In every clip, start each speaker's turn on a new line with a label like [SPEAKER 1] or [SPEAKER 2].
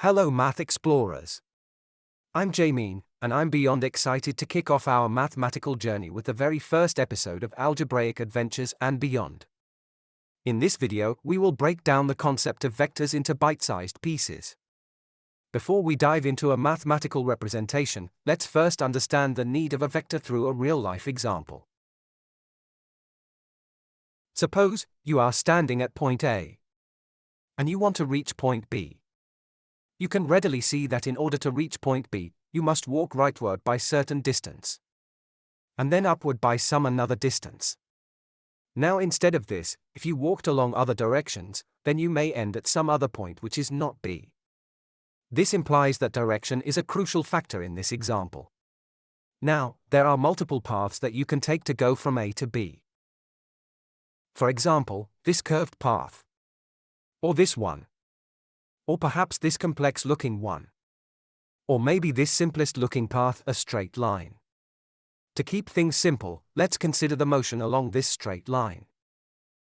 [SPEAKER 1] Hello Math Explorers. I'm Jameen, and I'm beyond excited to kick off our mathematical journey with the very first episode of Algebraic Adventures and Beyond. In this video, we will break down the concept of vectors into bite-sized pieces. Before we dive into a mathematical representation, let's first understand the need of a vector through a real-life example. Suppose you are standing at point A, and you want to reach point B. You can readily see that in order to reach point B, you must walk rightward by certain distance, and then upward by some another distance. Now instead of this, if you walked along other directions, then you may end at some other point which is not B. This implies that direction is a crucial factor in this example. Now, there are multiple paths that you can take to go from A to B. For example, this curved path, or this one, or perhaps this complex-looking one. Or maybe this simplest-looking path, a straight line. To keep things simple, let's consider the motion along this straight line.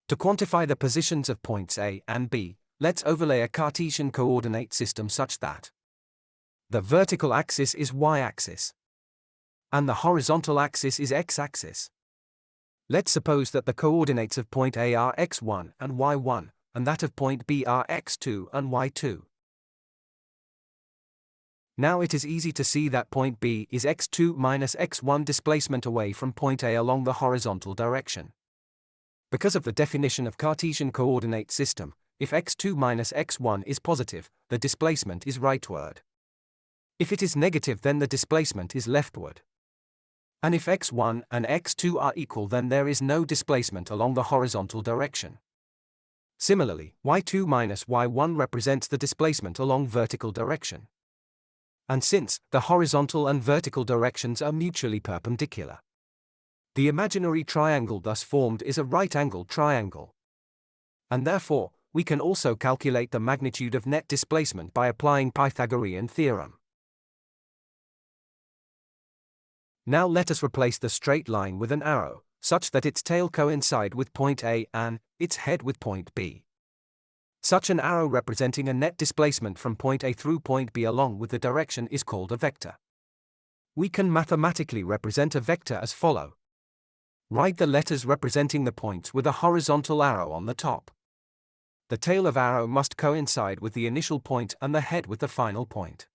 [SPEAKER 1] To quantify the positions of points A and B, let's overlay a Cartesian coordinate system such that the vertical axis is y-axis, and the horizontal axis is x-axis. Let's suppose that the coordinates of point A are x1 and y1, and that of point B are x2 and y2. Now it is easy to see that point B is x2 minus x1 displacement away from point A along the horizontal direction. Because of the definition of Cartesian coordinate system, if x2 minus x1 is positive, the displacement is rightward. If it is negative, then the displacement is leftward. And if x1 and x2 are equal, then there is no displacement along the horizontal direction. Similarly, y2 minus y1 represents the displacement along vertical direction. And since the horizontal and vertical directions are mutually perpendicular, the imaginary triangle thus formed is a right-angled triangle. And therefore, we can also calculate the magnitude of net displacement by applying Pythagorean theorem. Now let us replace the straight line with an arrow, such that its tail coincide with point A and its head with point B. Such an arrow representing a net displacement from point A through point B along with the direction is called a vector. We can mathematically represent a vector as follows. Write the letters representing the points with a horizontal arrow on the top. The tail of arrow must coincide with the initial point and the head with the final point.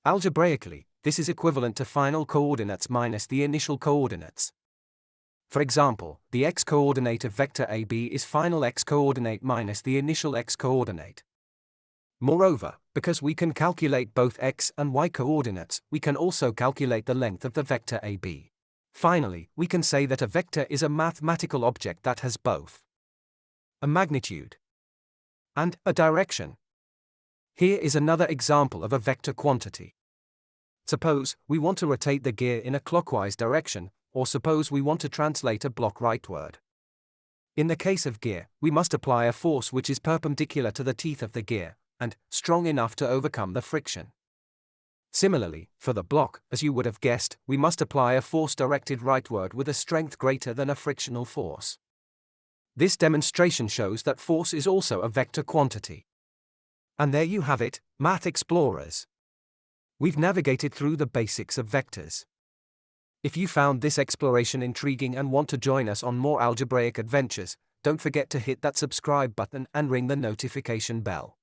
[SPEAKER 1] Algebraically, this is equivalent to final coordinates minus the initial coordinates. For example, the x-coordinate of vector AB is final x-coordinate minus the initial x-coordinate. Moreover, because we can calculate both x and y coordinates, we can also calculate the length of the vector AB. Finally, we can say that a vector is a mathematical object that has both a magnitude and a direction. Here is another example of a vector quantity. Suppose we want to rotate the gear in a clockwise direction, or suppose we want to translate a block rightward. In the case of gear, we must apply a force which is perpendicular to the teeth of the gear, and strong enough to overcome the friction. Similarly, for the block, as you would have guessed, we must apply a force directed rightward with a strength greater than a frictional force. This demonstration shows that force is also a vector quantity. And there you have it, Math Explorers. We've navigated through the basics of vectors. If you found this exploration intriguing and want to join us on more algebraic adventures, don't forget to hit that subscribe button and ring the notification bell.